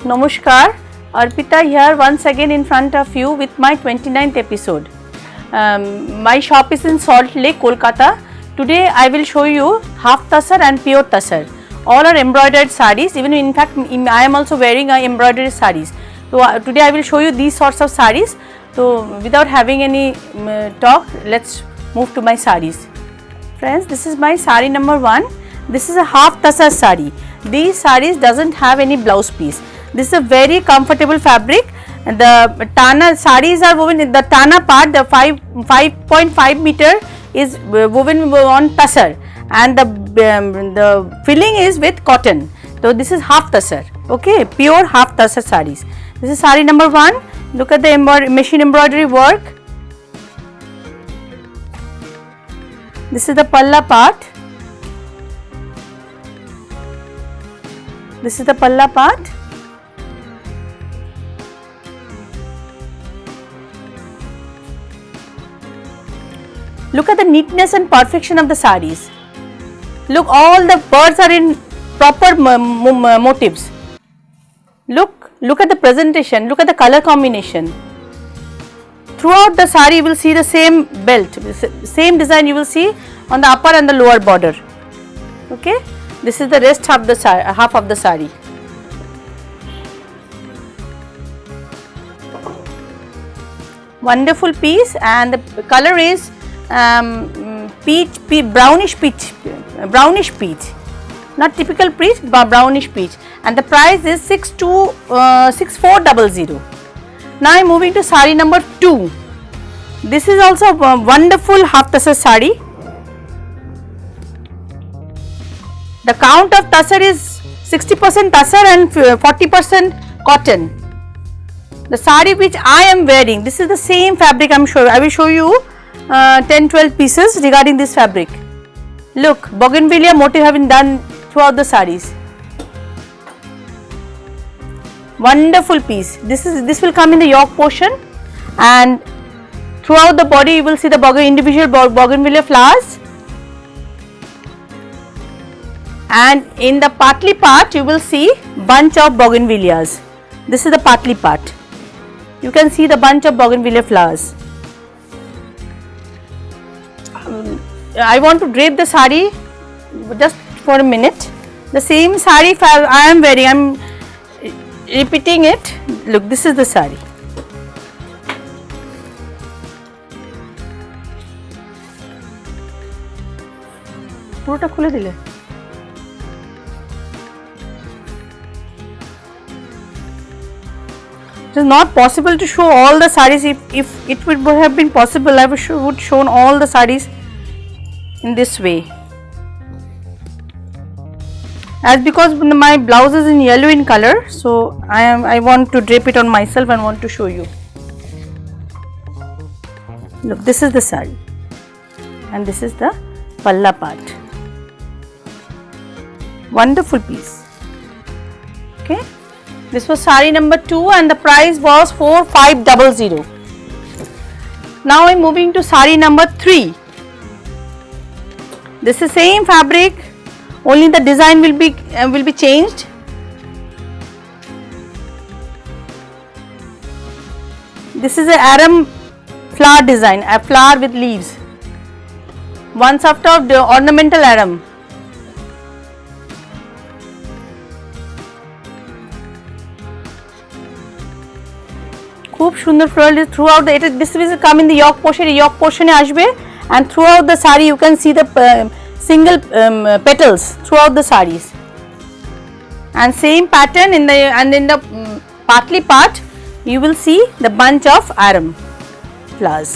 Namaskar, Arpita here once again in front of you with my 29th episode. My shop is in Salt Lake, Kolkata. Today I will show you half tassar and pure tassar. All are embroidered sarees. Even in fact I am also wearing embroidered sarees. So today I will show you these sorts of sarees. So without having any talk, let's move to my sarees. Friends, this is my saree number 1. This is a half tassar saree. These sarees doesn't have any blouse piece. This is a very comfortable fabric. The Tana sarees are woven in the Tana part. The 5.5 meter is woven on tassar, and the filling is with cotton. So this is half tassar. Okay, pure half tassar sarees. This is saree number 1. Look at the machine embroidery work. This is the palla part. This is the palla part. Look at the neatness and perfection of the sarees. Look, all the birds are in proper motifs. Look at the presentation. Look at the color combination. Throughout the saree, you will see the same belt, same design you will see on the upper and the lower border. Okay, this is the rest of the half of the saree. Wonderful piece, and the color is brownish peach, not typical peach, but brownish peach, and the price is 6400. Now I am moving to saree number 2. This is also a wonderful half tassar saree. The count of tassar is 60% tassar and 40% cotton. The saree which I am wearing, this is the same fabric I will show you 10-12 pieces regarding this fabric. Look, bougainvillea motif have been done throughout the sarees. Wonderful piece. This will come in the yoke portion, and throughout the body you will see the individual bougainvillea flowers, and in the partly part you will see bunch of bougainvilleas. This is the partly part. You can see the bunch of bougainvillea flowers. I want to drape the saree just for a minute. The same saree I am wearing, I am repeating it. Look, this is the saree. পুরোটা খুলে দিলে It is not possible to show all the sarees. If it would have been possible, I would shown all the sarees in this way. As because my blouse is in yellow in color, so I want to drape it on myself and want to show you. Look, this is the saree, and this is the palla part. Wonderful piece. Okay. This was saree number 2, and the price was 4500. Now I am moving to saree number 3. This is same fabric, only the design will be changed. This is a aram flower design, a flower with leaves. One sort of the ornamental aram. খুব সুন্দর floral throughout the this will come in the yoke portion আসবে, and throughout the saree you can see the single petals throughout the sarees, and same pattern in the partly part you will see the bunch of aram flowers.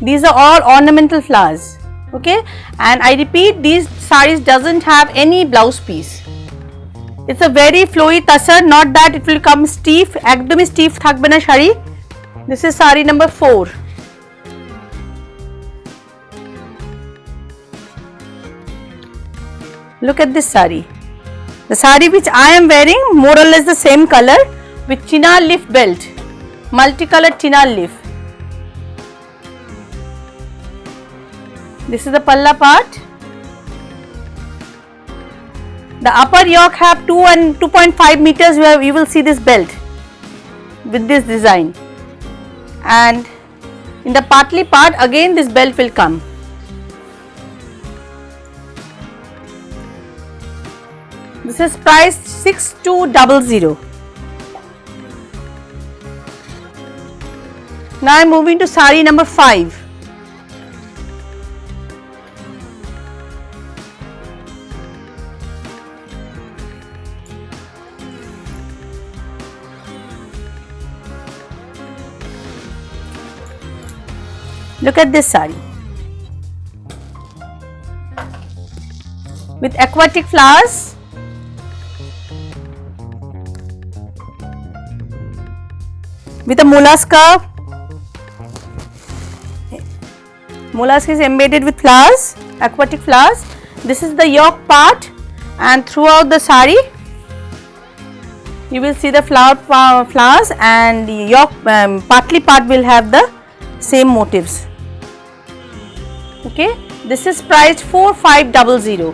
These are all ornamental flowers. Okay, and I repeat, these sarees doesn't have any blouse piece. It's a very flowy tassar, not that it will come stiff, একদমই stiff থাকবে না sari. This is saree number 4. Look at this saree. The saree which I am wearing, more or less the same color with chinar leaf belt, multicolored chinar leaf. This is the palla part. The upper yoke have 2 and 2.5 meters where you will see this belt with this design, and in the partly part again this belt will come. This is priced 6200. Now I am moving to sari number 5. Look at this sari with aquatic flowers, with a molluska. Mollusk is embedded with flowers, aquatic flowers. This is the yoke part, and throughout the sari you will see the flowers, and the yoke partly part will have the same motifs. Okay, this is priced 4500.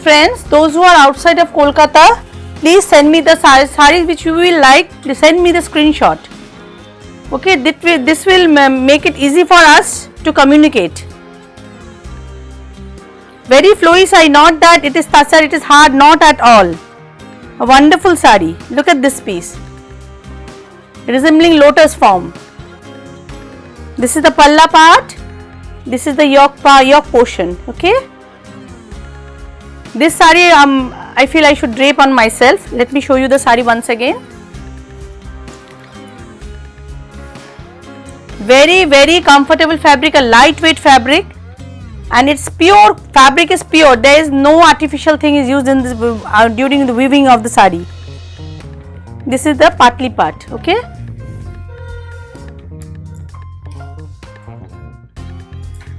Friends, those who are outside of Kolkata, please send me the sarees which you will like. Please send me the screenshot. Okay, this will make it easy for us to communicate. Very flowy sari, not that it is tassar, it is hard, not at all. A wonderful sari. Look at this piece, resembling lotus form. This is the palla part, this is the yoke portion. Okay, this sari I feel I should drape on myself. Let me show you the sari once again. Very comfortable fabric, a lightweight fabric, and it's pure fabric, is pure. There is no artificial thing is used in this during the weaving of the sari. This is the partly part. Okay,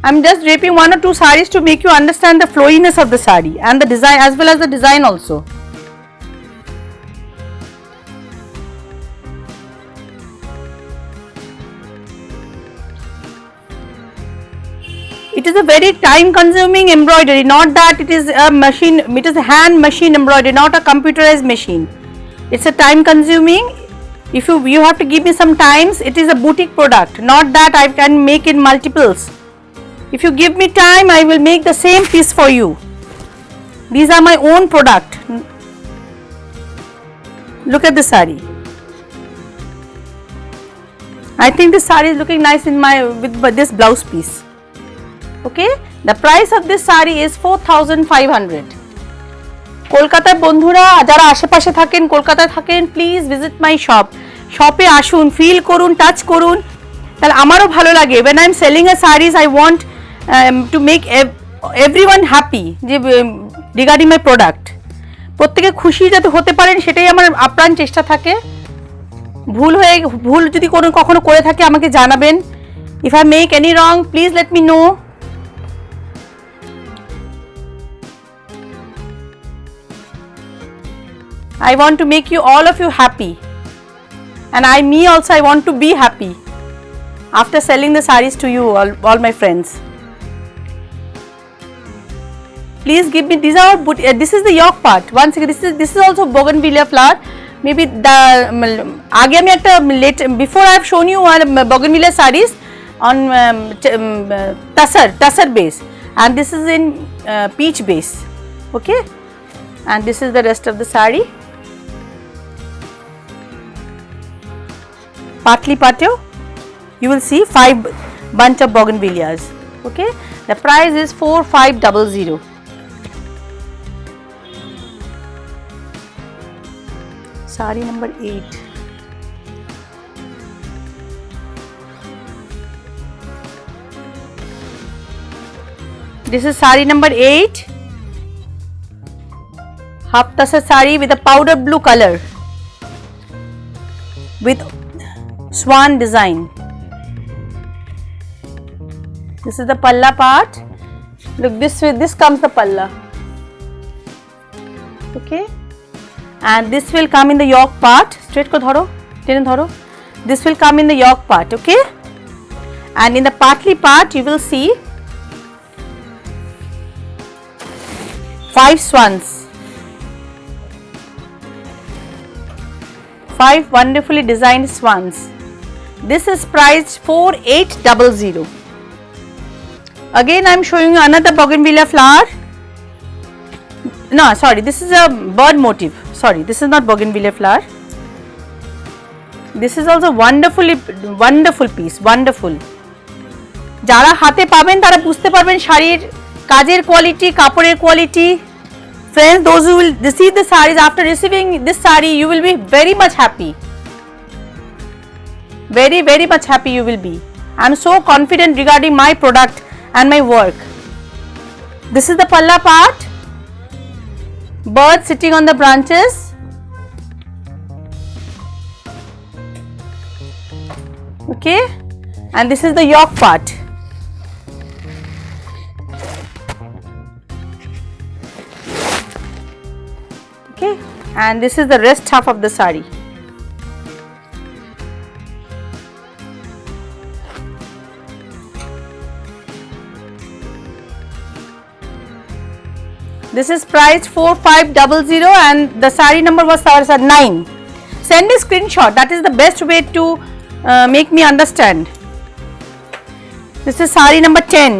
I am just draping 1 or 2 saris to make you understand the flowiness of the sari and the design, as well as the design also. It is a very time consuming embroidery, not that it is a machine, it is a hand machine embroidery, not a computerized machine. It's a time consuming. If you have to give me some times, it is a boutique product, not that I can make in multiples. If you give me time, I will make the same piece for you. These are my own product. Look at the sari. I think this sari is looking nice in with this blouse piece. Okay, the price of this sari is 4500. কলকাতার বন্ধুরা যারা আশেপাশে থাকেন, কলকাতায় থাকেন, please visit my shop. শপে আসুন, feel করুন, টাচ করুন, তাহলে আমারও ভালো লাগে। when I am selling a sarees, I want to make everyone happy যে regarding my product, প্রত্যেকে খুশি যাতে হতে পারেন সেটাই আমার আপ্রাণ চেষ্টা থাকে। ভুল যদি কখনো করে থাকে আমাকে জানাবেন। if I make any wrong, please let me know. I want to make you, all of you, happy, and me also, I want to be happy after selling the sarees to you, all my friends. Please give me, this is the yoke part. Once again, this is also bougainvillea flower. Maybe the आगे मैं एक before I have shown you bougainvillea sarees on tussar base, and this is in peach base. Okay, and this is the rest of the sari. Partly patio, you will see 5 bunch of bougainvilleas. Okay, the price is 4500. Sari number 8. This is sari number 8. Half tussar sari with a powder blue color with swan design. This is the palla part. Look, this comes the palla. Okay, and this will come in the yoke part. Straight ko dhoro, tene dhoro. This will come in the yoke part. Okay, and in the partly part you will see 5 swans. 5 wonderfully designed swans. This is priced 4800. Again I am showing you another bougainvillea flower. No, sorry, this is a bird motif. Sorry, this is not bougainvillea flower. This is also wonderful piece, wonderful. যারা হাতে পাবেন তারা বুঝতে পারবেন শাড়ির কাজের quality, কাপড়ের quality. Friends, those who will receive the sarees, after receiving this saree, you will be very much happy. Very much happy you will be. I am so confident regarding my product and my work. This is the palla part. Bird sitting on the branches. Okay, and this is the yoke part. Okay, and this is the rest half of the saree. This is priced 4500 and the saree number was 9. Send me screenshot. That is the best way to make me understand. This is saree number 10.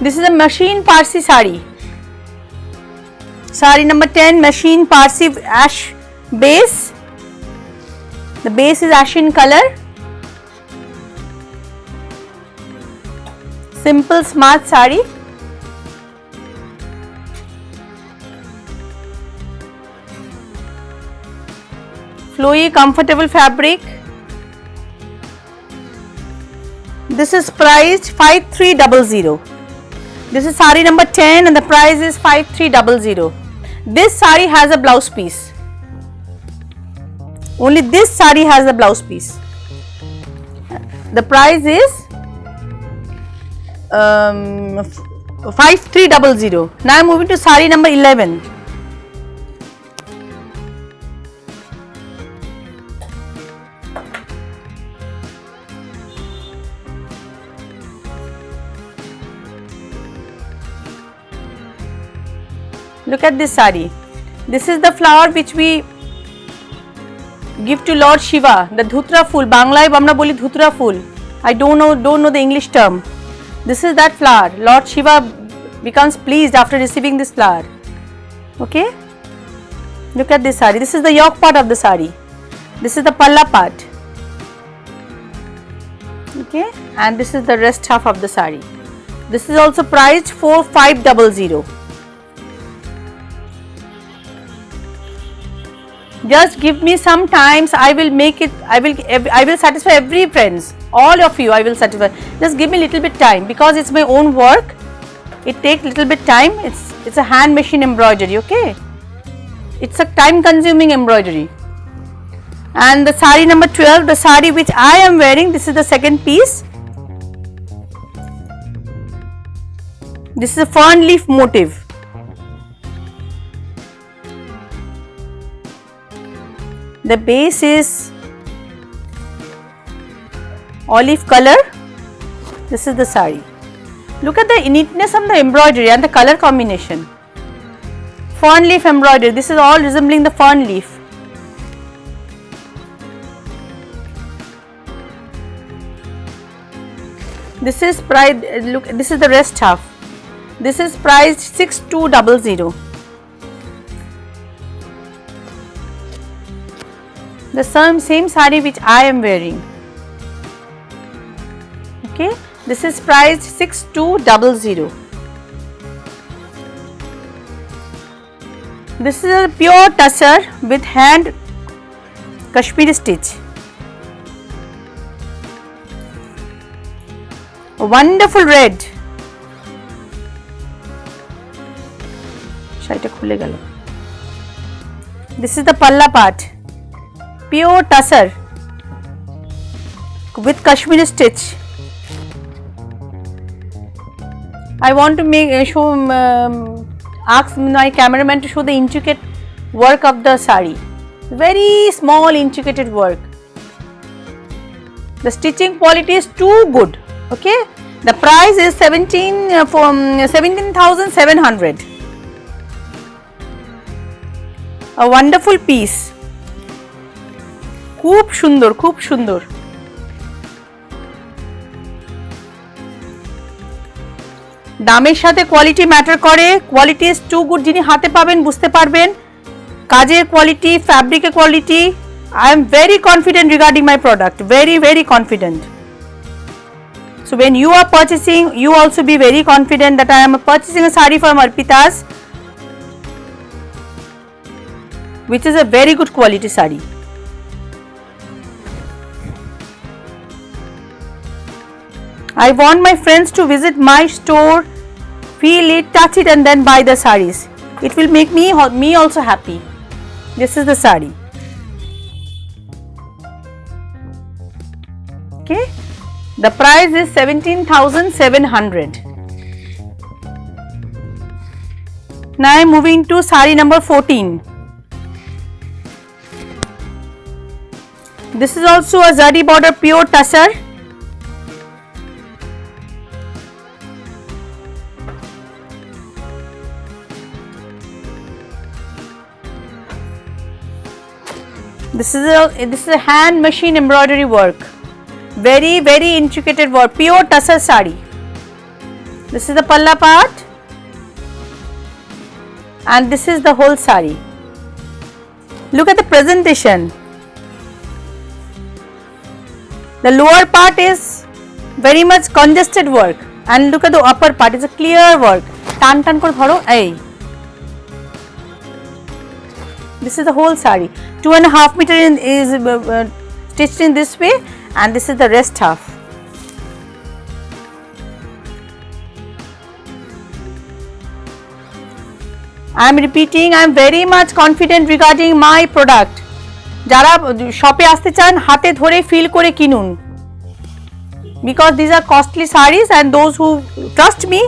This is a machine Parsi saree. Saree number 10, machine Parsi ash base. The base is ash in color. Simple smart saree. Flowy, comfortable fabric. This is priced 5300. This is saree number 10 and the price is 5300. This saree has a blouse piece. Only this saree has the blouse piece. The price is 5300. Now I am moving to saree number 11. Look at this saree. This is the flower which we give to Lord Shiva, the Dhutra fool. Banglaয় আমরা বলি Dhutra fool. I don't know the English term. This is that flower. Lord Shiva becomes pleased after receiving this flower. Okay? Look at this saree. This is the yoke part of the saree. This is the palla part. Okay? And this is the rest half of the saree. This is also priced 4500. Just give me some times. I will make it. I will satisfy every friends. All of you I will satisfy. Just give me little bit time because it's my own work. It takes little bit time. It's a hand machine embroidery. Okay. It's a time consuming embroidery. And the saree number 12, the saree which I am wearing. This is the second piece. This is a fern leaf motif. The base is olive color. This is the saree. Look at the neatness of the embroidery and the color combination. Fern leaf embroidery. This is all resembling the fern leaf. This is priced. Look, this is the rest half. This is priced 6200. The same saree which I am wearing. Okay, this is priced 6200. This is a pure tussar with hand Kashmiri stitch. A wonderful red. শাড়িটা খুলে গেল. This is the palla part. Pure tussar with Kashmiri stitch. I want to ask my cameraman to show the intricate work of the saree. Very small intricate work. The stitching quality is too good. Okay, the price is 17,700. A wonderful piece. খুব সুন্দর, খুব সুন্দর। দামের সাথে quality matter করে, quality is too good. যিনি হাতে পাবেন বুঝতে পারবেন কাজের কোয়ালিটি, ফ্যাব্রিকের quality. I am very confident regarding my product, very confident. So when you are purchasing, you also be very confident that I am purchasing a sari from Arpita's, which is a very good quality sari. I want my friends to visit my store, feel it, touch it and then buy the saris. It will make me also happy. This is the sari. Okay, the price is 17,700. Now I am moving to sari number 14. This is also a zari border pure tussar. This is a hand machine embroidery work. Very intricate work, pure tussar sari. This is the palla part and this is the whole sari. Look at the presentation. The lower part is very much congested work and look at the upper part, it's a clear work. Tan kore dhoro ei. This is the whole sari. 2.5 meter is stitched in this way and this is the rest half. I am repeating, I am very much confident regarding my product. যারা শপে আসতে চান হাতে ধরে feel করে কিনুন, because these are costly sarees and those who trust me,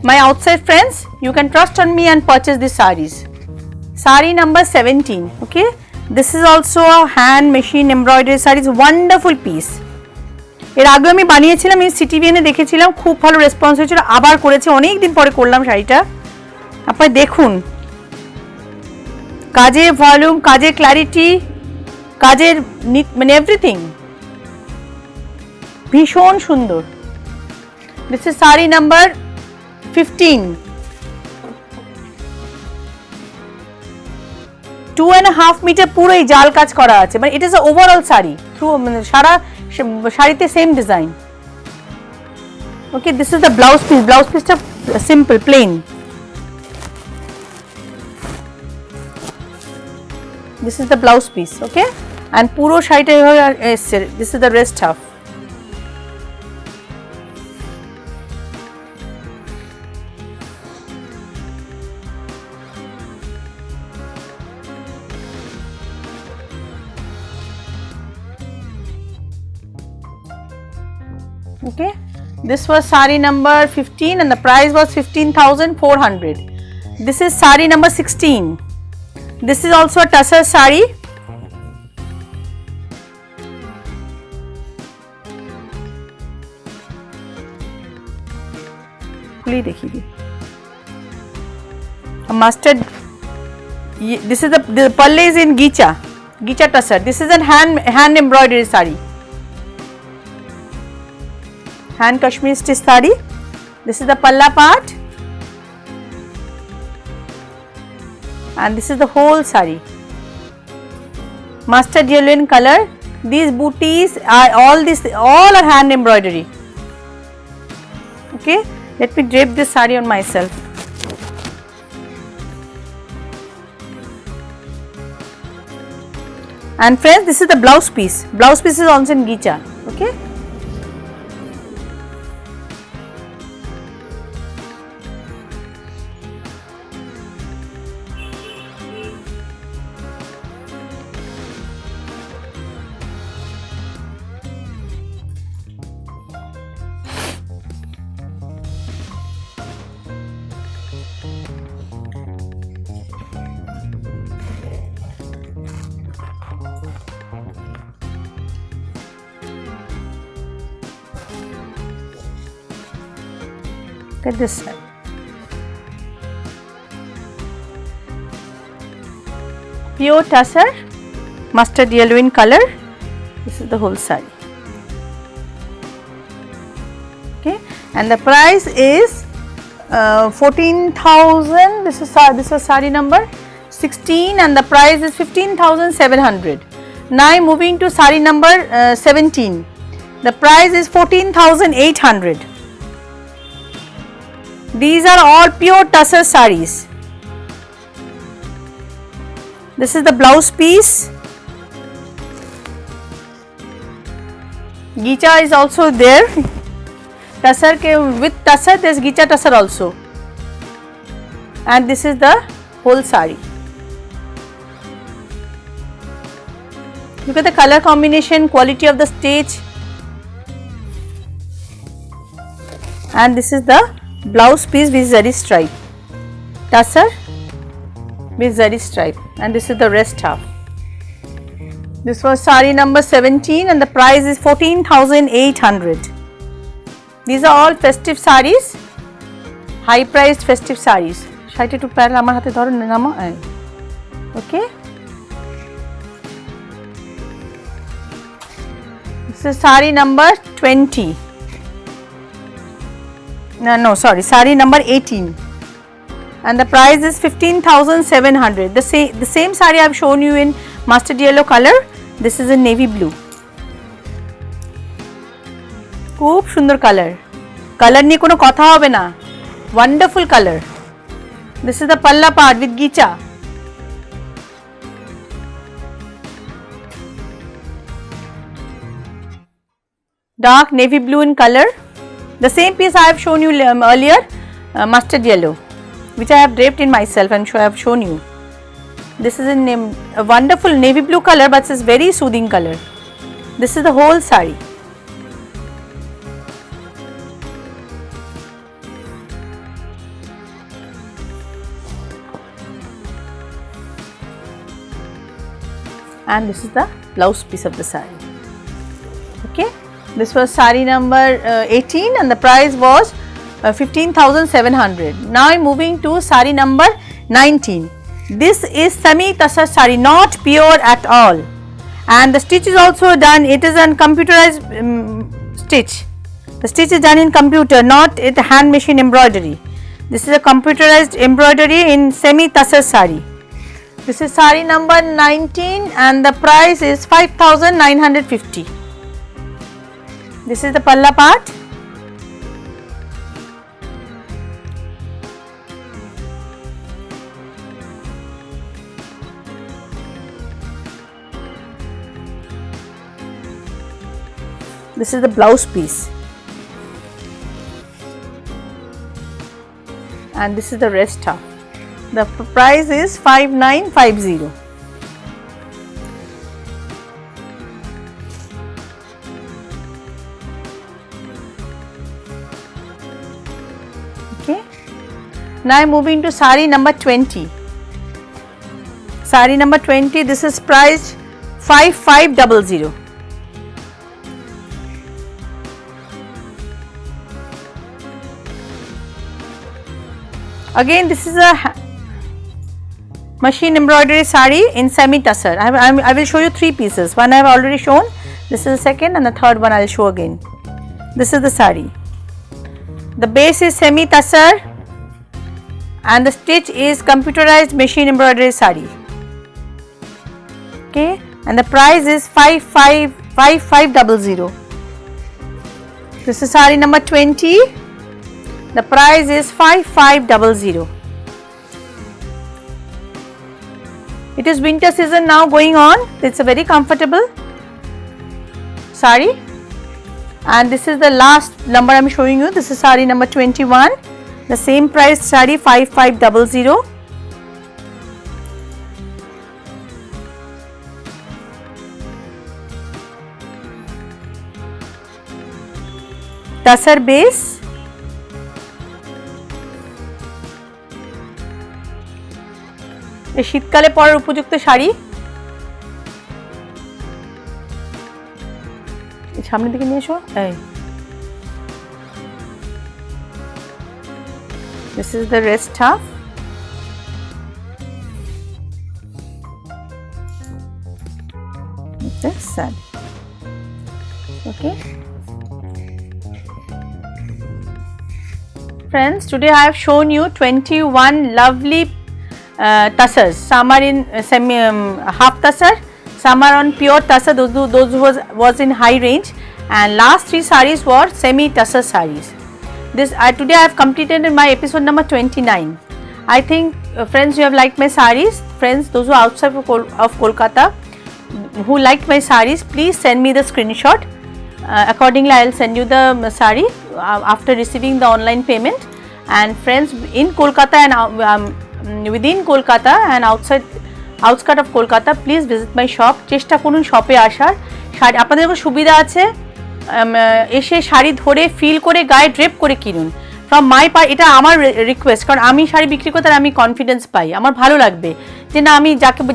my outside friends, you can trust on me and purchase these sarees. Sari number 17. Okay, this is also a hand machine embroidery sari, it's a wonderful piece. এর আগে আমি বানিয়েছিলাম, এই সিটিভিএনে দেখেছিলাম, খুব ভালো response হয়েছিল, আবার করেছি, অনেক দিন পরে করলাম শাড়িটা। আপনারা দেখুন কাজের ভলিউম, কাজের ক্ল্যারিটি, কাজের মানে এভরিথিং ভীষণ সুন্দর। This is sari number 15. 2.5 metre পুরোই জাল কাজ করা আছে, মানে it is a overall sari through, মানে সারা শাড়িতে same design. Okay, this is the blouse piece. Blouse পিসটা simple plain. This is the blouse piece. Okay, and পুরো শাড়িটা এভাবে এসছে। This is the rest half. Okay, this was sari number 15 and the price was 15,400. This is sari number 16. This is also a tussar sari. खुली देखिए, mustard. This is the palle is in gicha tussar. This is a hand embroidery sari. Hand Kashmir stitch sari. This is the palla part and this is the whole sari. Mustard yellow in color. These booties are all are hand embroidery. Okay, let me drape this sari on myself. And friends, this is the blouse piece. Blouse piece is also in gicha. Okay. Look at this side. Pure tussar, mustard yellow in color, This is the whole saree. Okay, and the price is 14,000. This was saree number 16, and the price is 15,700. Now I am moving to saree number 17. The price is 14,800. These are all pure tussar sarees. This is the blouse piece. Gicha is also there. Tussar with tussar, there is Gicha tussar also. And this is the whole saree. Look at the color combination, quality of the stitch. And this is the blouse piece with zari stripe. Tussar with zari stripe, and this is the rest half. This was saree number 17, and the price is 14,800. These are all festive sarees, high priced festive sarees. Shaiti to pair amar hate dhoro namo. Okay. This is saree number 20. No, sorry, saree number 18, and the price is 15,700. The same saree I have shown you in mustard yellow color. This is in navy blue. Khub sundar color. Color niye kono kotha hobe na. Wonderful color. This is the palla part with gicha. Dark navy blue in color. The same piece I have shown you earlier, mustard yellow, which I have draped in myself and I have shown you. This is a wonderful navy blue color, but it's very soothing color. This is the whole saree. And this is the blouse piece of the saree. Okay. This was saree number 18, and the price was 15,700. Now I am moving to saree number 19. This is semi tussar saree, not pure at all, and the stitch is also done. It is a computerized stitch. The stitch is done in computer, not it hand machine embroidery. This is a computerized embroidery in semi tussar saree. This is saree number 19, and the price is 5,950. This is the palla part. This is the blouse piece. And this is the rest half. The price is 5,950. Okay. Now I am moving to saree number 20. Saree number 20, this is priced 5,500. Again, this is a machine embroidery saree in semi tussar. I will show you three pieces. One I have already shown. This is the second, and the third one I will show again. This is the saree. The base is semi tussar, and the stitch is computerized machine embroidery saree. Okay, and the price is 5,500. This is saree number 20. The price is 5,500. It is winter season now going on. It's a very comfortable saree, and this is the last number I am showing you. This is saree number 21. The same price saree 5,500. Tussar base. এই শীতকালে পরার উপযুক্ত শাড়ি। সামনের দিকে নিয়ে এসো। এই This is the rest half. This side. Okay. Friends, today I have shown you 21 lovely tussars. Some are in half tussar, some are on pure tussar. Those was in high range, and last 3 sarees were semi tussar sarees. This today I have completed in my episode number 29. I think friends, you have liked my sarees. Friends, those who are outside of Kolkata who liked my sarees, please send me the screenshot. Accordingly, I will send you the saree after receiving the online payment. And friends, in Kolkata and within Kolkata and outskirt of Kolkata, please visit my shop. চেষ্টা করুন শপে আসার। শাড়ি আপনাদের সুবিধা আছে, এসে শাড়ি ধরে feel করে গায়ে ড্রেপ করে কিনুন। ফ্রম মাই পার্ট, এটা আমার রিকোয়েস্ট, কারণ আমি শাড়ি বিক্রি করতে আমি কনফিডেন্স পাই, আমার ভালো লাগবে যে না আমি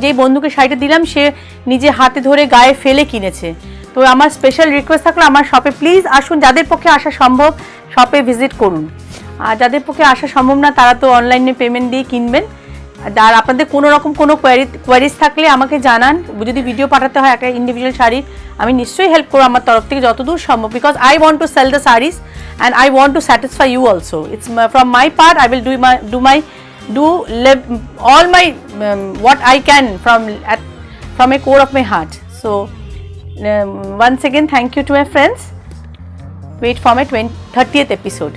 যেই বন্ধুকে শাড়িটা দিলাম সে নিজে হাতে ধরে গায়ে ফেলে কিনেছে। তো আমার স্পেশাল রিকোয়েস্ট থাকলো আমার শপে প্লিজ আসুন, যাদের পক্ষে আসা সম্ভব শপে ভিজিট করুন, আর যাদের পক্ষে আসা সম্ভব না তারা তো অনলাইনে পেমেন্ট দিয়ে কিনবেন। আর আপনাদের কোনো রকম কোনো কোয়ারিজ থাকলে আমাকে জানান, যদি ভিডিও পাঠাতে হয় একটা ইন্ডিভিজুয়াল শাড়ি আমি নিশ্চয়ই হেল্প করবো আমার তরফ থেকে যতদূর সম্ভব, because I want to sell the saris and I want to satisfy you also. It's from my part, I will do all my what I can from a core of my heart. So once again, thank you to my friends. Wait for my 30th episode.